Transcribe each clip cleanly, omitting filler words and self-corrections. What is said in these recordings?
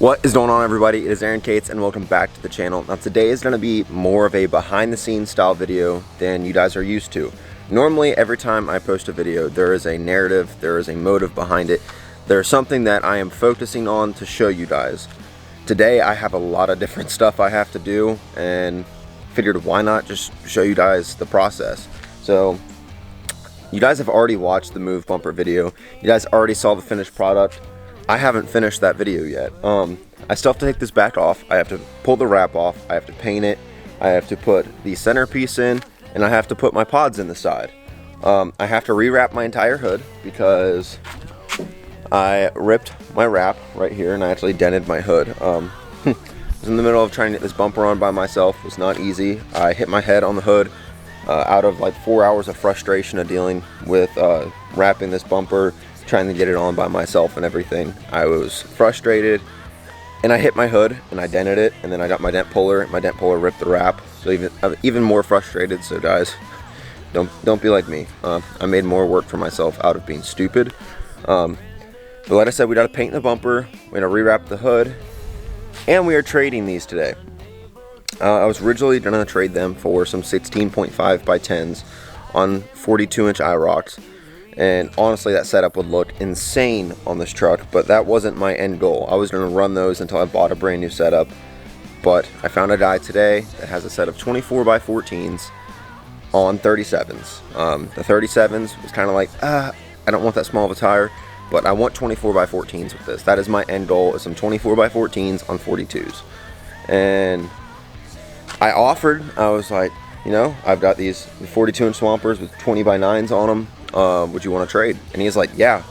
What is going on, everybody? It is Aaron Cates and welcome back to the channel. Now today is going to be more of a behind the scenes style video than you guys are used to. Normally every time I post a video there is a narrative, there is a motive behind it. There's something that I am focusing on to show you guys. Today I have a lot of different stuff I have to do and figured why not just show you guys the process. So you guys have already watched the move bumper video. You guys already saw the finished product. I haven't finished that video yet. I still have to take this back off. I have to pull the wrap off. I have to paint it. I have to put the centerpiece in, and I have to put my pods in the side. I have to rewrap my entire hood because I ripped my wrap right here and I actually dented my hood. I was in the middle of trying to get this bumper on by myself. It was not easy. I hit my head on the hood out of like 4 hours of frustration of dealing with wrapping this bumper, trying to get it on by myself and everything. I was frustrated and I hit my hood and I dented it, and then I got my dent puller. My dent puller ripped the wrap, so I'm even more frustrated. So guys, don't be like me. I made more work for myself out of being stupid. But like I said, we got to paint the bumper, we're gonna rewrap the hood, and we are trading these today. I was originally gonna trade them for some 16.5 by 10s on 42-inch IROCs. And honestly, that setup would look insane on this truck, but that wasn't my end goal. I was going to run those until I bought a brand new setup, but I found a guy today that has a set of 24 by 14s on 37s. The 37s was kind of like, I don't want that small of a tire, but I want 24 by 14s with this. That is my end goal, is some 24 by 14s on 42s. And I was like, you know, I've got these 42-inch swampers with 20 by 9s on them. Would you want to trade? And he's like, yeah.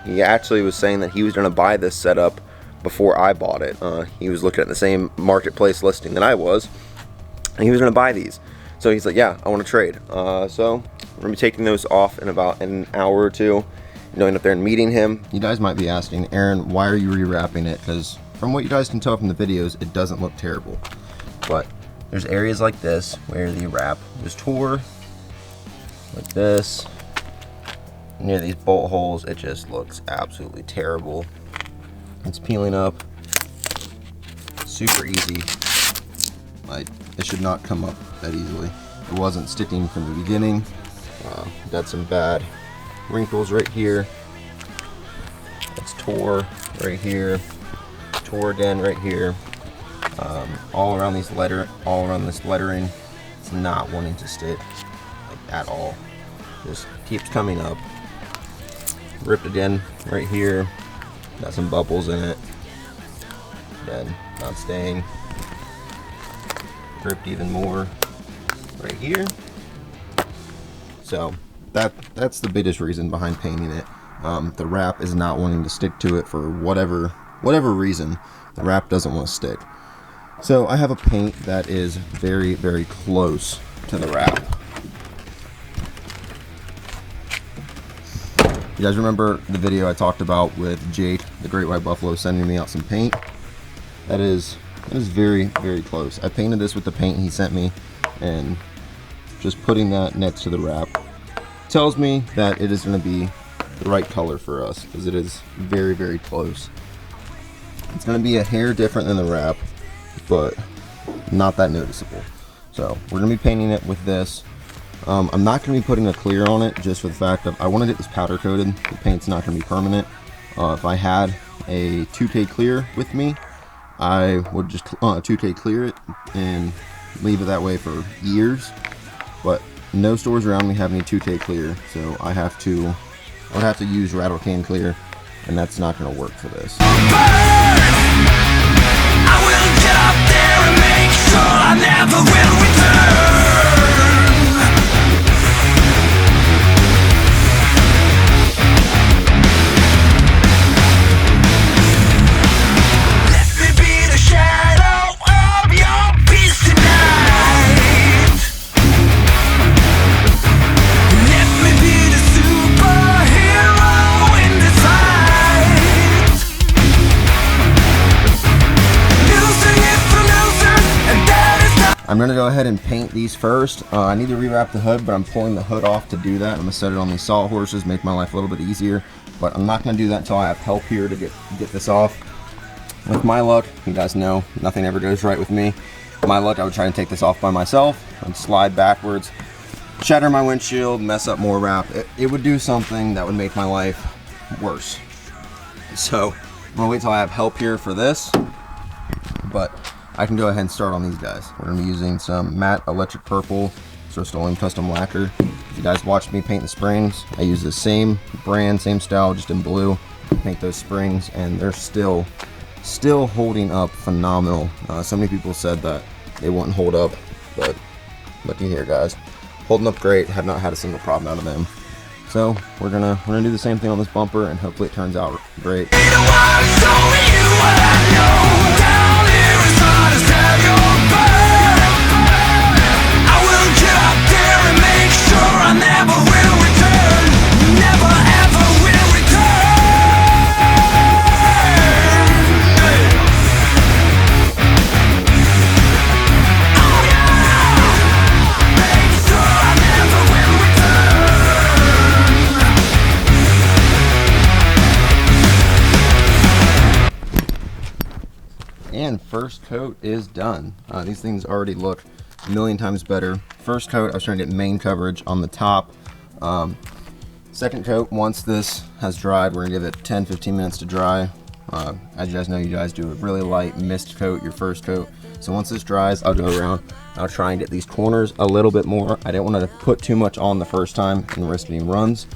He actually was saying that he was going to buy this setup before I bought it. He was looking at the same marketplace listing that I was, and he was going to buy these. So he's like, yeah, I want to trade. So we're going to be taking those off in about an hour or two, going up there and meeting him. You guys might be asking, Aaron, why are you rewrapping it? Because from what you guys can tell from the videos, it doesn't look terrible. But there's areas like this where the wrap was tore, like this. Near these bolt holes, it just looks absolutely terrible. It's peeling up super easy. Like, it should not come up that easily. It wasn't sticking from the beginning. Got some bad wrinkles right here. It's tore right here. Tore again right here. All around this lettering. It's not wanting to stick like at all. Just keeps coming up. Ripped again right here. Got some bubbles in it. Again, not staying. Ripped even more right here. So that's the biggest reason behind painting it. The wrap is not wanting to stick to it for whatever reason. The wrap doesn't want to stick. So I have a paint that is very, very close to the wrap. You guys remember the video I talked about with Jake, the Great White Buffalo, sending me out some paint? That is very, very close. I painted this with the paint he sent me, and just putting that next to the wrap tells me that it is going to be the right color for us, because it is very, very close. It's going to be a hair different than the wrap, but not that noticeable. So we're going to be painting it with this. I'm not going to be putting a clear on it, just for the fact that I want to get this powder coated. The paint's not going to be permanent. If I had a 2K clear with me, I would just 2K clear it and leave it that way for years. But no stores around me have any 2K clear, so I would have to use rattle can clear, and that's not going to work for this. I will get up there and make sure I never will return. I'm going to go ahead and paint these first. I need to rewrap the hood, but I'm pulling the hood off to do that. I'm going to set it on these sawhorses, make my life a little bit easier, but I'm not going to do that until I have help here to get this off. with my luck, you guys know nothing ever goes right with me. My luck, I would try and take this off by myself and slide backwards, shatter my windshield, mess up more wrap. It would do something that would make my life worse. So I'm gonna wait till I have help here for this, but I can go ahead and start on these guys. We're gonna be using some matte electric purple Rust-Oleum custom lacquer. If you guys watched me paint the springs, I use the same brand, same style, just in blue. Paint those springs, and they're still holding up phenomenal. So many people said that they wouldn't hold up, but looky here, guys, holding up great. Have not had a single problem out of them. So we're gonna do the same thing on this bumper, and hopefully it turns out great. And first coat is done. These things already look a million times better. First coat, I was trying to get main coverage on the top. Second coat, once this has dried, we're gonna give it 10-15 minutes to dry. As you guys know, you guys do a really light mist coat, your first coat. So once this dries, I'll go around, I'll try and get these corners a little bit more. I didn't want to put too much on the first time and risk any runs.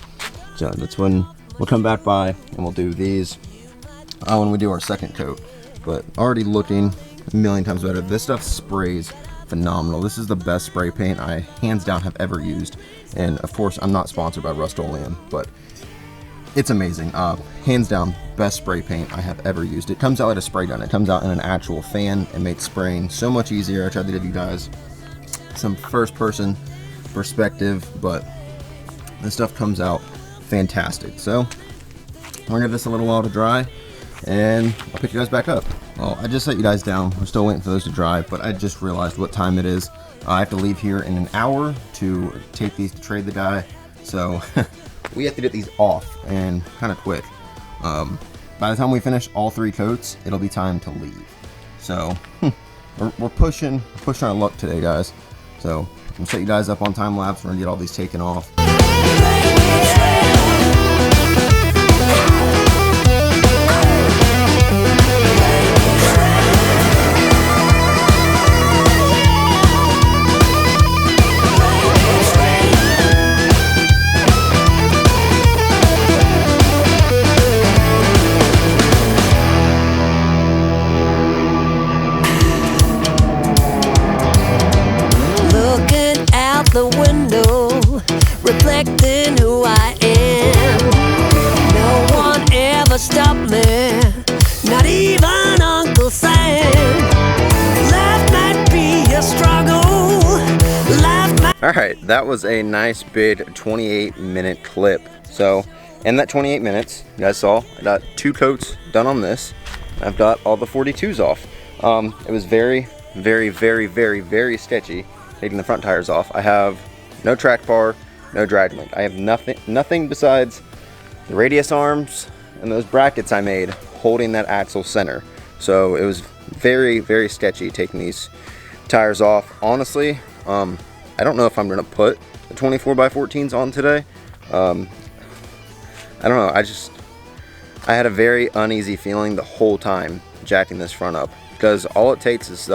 So that's when we'll come back by and we'll do these when we do our second coat. But already looking a million times better. This stuff sprays phenomenal. This is the best spray paint I hands down have ever used. And of course, I'm not sponsored by Rust-Oleum, but it's amazing. Hands down, best spray paint I have ever used. It comes out like a spray gun. It comes out in an actual fan and makes spraying so much easier. I tried to give you guys some first person perspective, but this stuff comes out fantastic. So we're gonna give this a little while to dry, and I'll pick you guys back up. Well, I just set you guys down. We're still waiting for those to dry, but I just realized what time it is. I have to leave here in an hour to take these to trade the guy. So we have to get these off and kind of quick. By the time we finish all 3 coats, it'll be time to leave. So we're pushing our luck today, guys. So we'll set you guys up on time lapse. We're gonna get all these taken off. The window, reflecting who I am. No one ever stopped me, not even Uncle Sam. Life might be a struggle. Alright, that was a nice big 28-minute clip. So in that 28 minutes, you guys saw, I got 2 coats done on this. I've got all the 42s off. It was very, very, very, very, very sketchy taking the front tires off. I have no track bar, no drag link. I have nothing besides the radius arms and those brackets I made holding that axle center. So it was very, very sketchy taking these tires off. Honestly, I don't know if I'm gonna put the 24x14s on today. I don't know, I had a very uneasy feeling the whole time jacking this front up, because all it takes is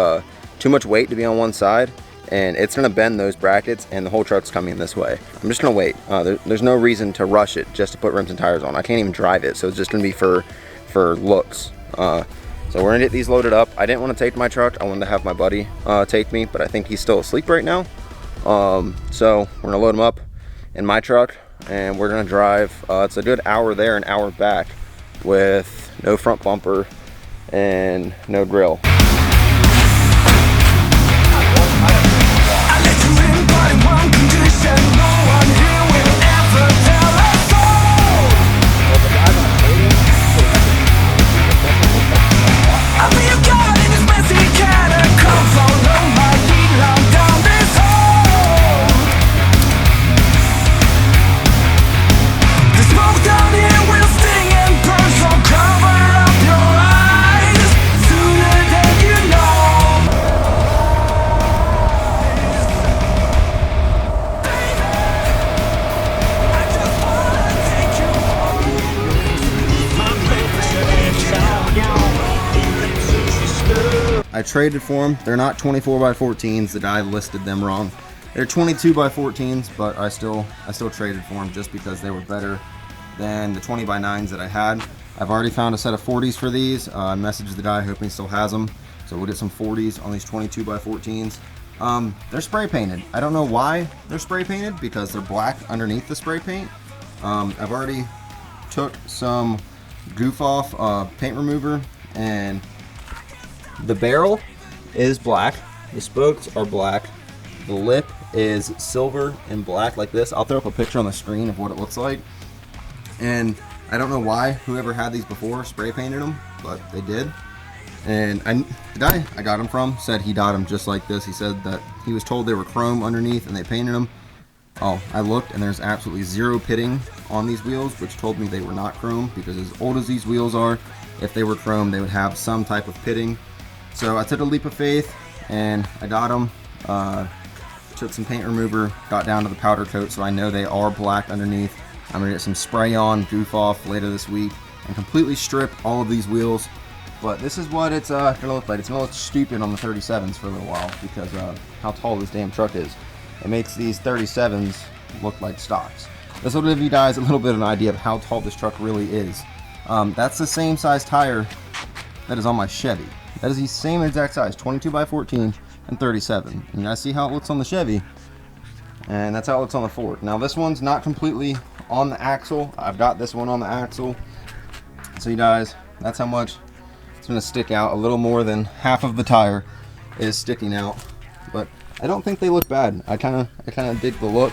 too much weight to be on one side, and it's gonna bend those brackets, and the whole truck's coming this way. I'm just gonna wait. There's no reason to rush it just to put rims and tires on. I can't even drive it, so it's just gonna be for looks. So we're gonna get these loaded up. I didn't want to take my truck. I wanted to have my buddy take me, but I think he's still asleep right now. So we're gonna load him up in my truck, and we're gonna drive. It's a good hour there, an hour back, with no front bumper and no grill. I traded for them. They're not 24x14s. The guy listed them wrong. They're 22x14s, but I still traded for them just because they were better than the 20x9s that I had. I've already found a set of 40s for these. I messaged the guy hoping he still has them. So we'll get some 40s on these 22x14s. They're spray painted. I don't know why they're spray painted because they're black underneath the spray paint. I've already took some goof off paint remover, and the barrel is black. The spokes are black. The lip is silver and black like this. I'll throw up a picture on the screen of what it looks like. And I don't know why whoever had these before spray painted them, but they did. And the guy I got them from said he got them just like this. He said that he was told they were chrome underneath and they painted them. Oh, I looked and there's absolutely zero pitting on these wheels, which told me they were not chrome, because as old as these wheels are, if they were chrome, they would have some type of pitting. So I took a leap of faith and I got them. Took some paint remover, got down to the powder coat, so I know they are black underneath. I'm gonna get some spray on, goof off later this week, and completely strip all of these wheels. But this is what it's gonna look like. It's gonna look stupid on the 37s for a little while because how tall this damn truck is. It makes these 37s look like stocks. This will give you guys a little bit of an idea of how tall this truck really is. That's the same size tire that is on my Chevy. That is the same exact size, 22x14 and 37. And you guys see how it looks on the Chevy, and that's how it looks on the Ford. Now this one's not completely on the axle. I've got this one on the axle. So you guys, that's how much it's gonna stick out. A little more than half of the tire is sticking out, but I don't think they look bad. I kind of dig the look.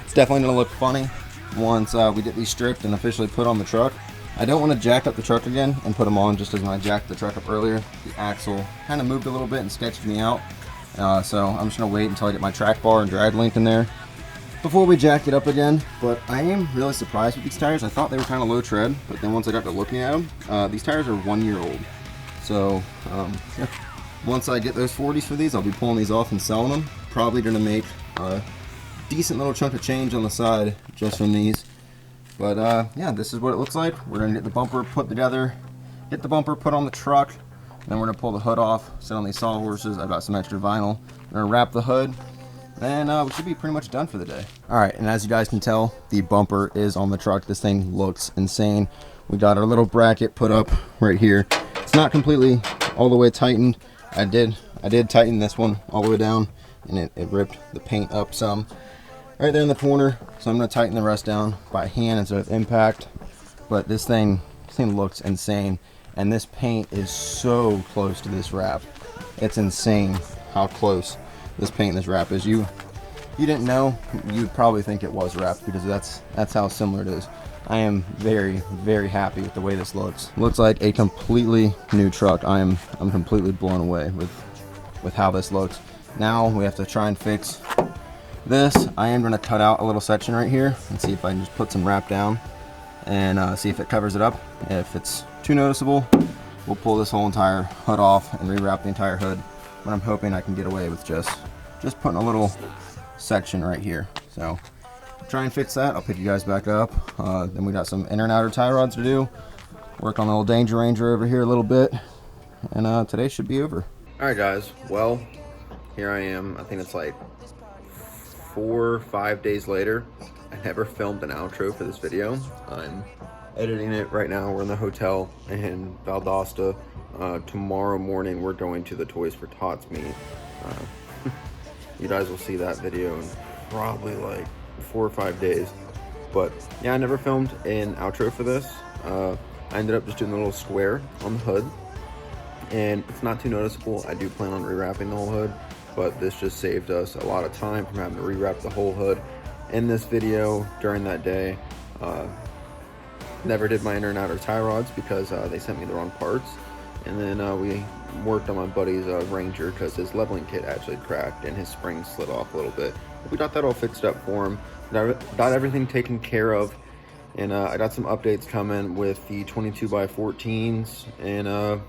It's definitely gonna look funny once we get these stripped and officially put on the truck. I don't want to jack up the truck again and put them on just as when I jacked the truck up earlier. The axle kind of moved a little bit and sketched me out. So I'm just gonna wait until I get my track bar and drag link in there before we jack it up again. But I am really surprised with these tires. I thought they were kind of low tread, but then once I got to looking at them, these tires are 1 year old. So yeah. Once I get those 40s for these, I'll be pulling these off and selling them. Probably gonna make a decent little chunk of change on the side just from these. But yeah, this is what it looks like. We're gonna get the bumper put together, get the bumper put on the truck, then we're gonna pull the hood off, sit on these sawhorses. I've got some extra vinyl. We're gonna wrap the hood, and we should be pretty much done for the day. All right, and as you guys can tell, the bumper is on the truck. This thing looks insane. We got our little bracket put up right here. It's not completely all the way tightened. I did tighten this one all the way down, and it ripped the paint up some right there in the corner. So I'm gonna tighten the rest down by hand instead of impact. But this thing looks insane, and this paint is so close to this wrap. It's insane how close this paint and this wrap is. You didn't know, you'd probably think it was wrapped because that's how similar it is. I am very, very happy with the way this looks. Looks like a completely new truck. I'm completely blown away with how this looks. Now we have to try and fix this. I am going to cut out a little section right here and see if I can just put some wrap down and see if it covers it up. If it's too noticeable, we'll pull this whole entire hood off and rewrap the entire hood. But I'm hoping I can get away with just putting a little section right here. So try and fix that. I'll pick you guys back up. Then we got some inner and outer tie rods to do. Work on the old Danger Ranger over here a little bit, and today should be over. All right, guys. Well, here I am. I think it's like 4 or 5 days later. I never filmed an outro for this video. I'm editing it right now. We're in the hotel in Valdosta. Tomorrow morning we're going to the Toys for Tots meet. You guys will see that video in probably like 4 or 5 days. But yeah, I never filmed an outro for this. I ended up just doing a little square on the hood, and it's not too noticeable. I do plan on rewrapping the whole hood, but this just saved us a lot of time from having to rewrap the whole hood in this video during that day. Never did my inner and outer tie rods because they sent me the wrong parts, and then we worked on my buddy's Ranger because his leveling kit actually cracked and his spring slid off a little bit. We got that all fixed up for him. Got everything taken care of, and I got some updates coming with the 22x14s, and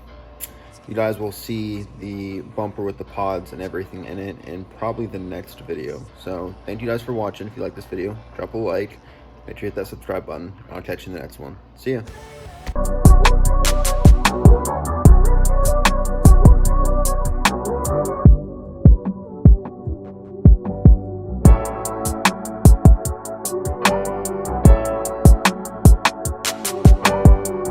you guys will see the bumper with the pods and everything in it in probably the next video. So thank you guys for watching. If you like this video, drop a like, make sure you hit that subscribe button. I'll catch you in the next one. See ya.